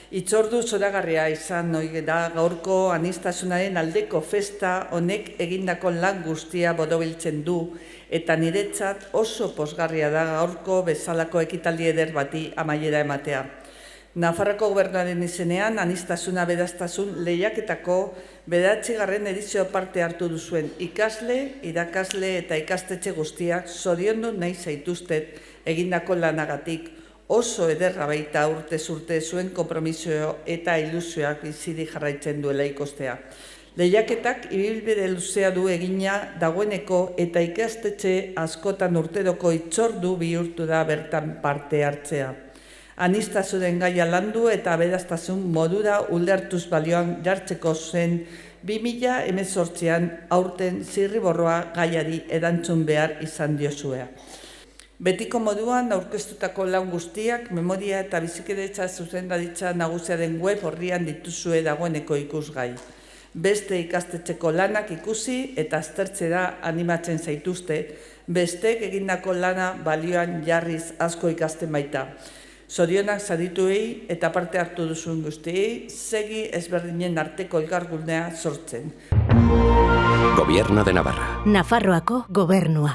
Itzordu zoragarria izan ohi da gaurko aniztasunaren aldeko festa honek egindako lan guztia borobiltzen du eta niretzat oso pozgarria da gaurko bezalako ekitaldi eder bati amaiera ematea. Nafarroako Gobernuaren izenean aniztasuna beraztasun lehiaketako 9. edizio parte hartu duzuen ikasle, irakasle eta ikastetxe guztiak zoriondu nahi zaituztet egindako lanagatik. Oso ederra baita urtez urte zuen konpromiso eta ilusioak bizirik jarraitzen duela ikostea. Lehiaketak ibilbide luzea du egina dagoeneko eta ikastetxe askotan urteroko itzordu bihurtu da bertan parte hartzea. Aniztasunen gaia landu eta aberastasun modura ulertuz balioan jartzeko zen 2018an aurten zirriborroa gaiari erantzun behar izan diozuea. Betiko moduan aurkeztutako lan guztiak memoria eta bizikidetza zuzendaritza nagusiaren web orrian dituzue dagoeneko ikusgai. Beste ikastetxeko lanak ikusi eta aztertzera animatzen zaituzte, bestek egindako lana balioan jarriz asko ikasten baita. Zorionak zadituei eta parte hartu duzuen guztiei, segi ezberdinen arteko elkargunea sortzen. Gobierno de Navarra. Nafarroako Gobernua.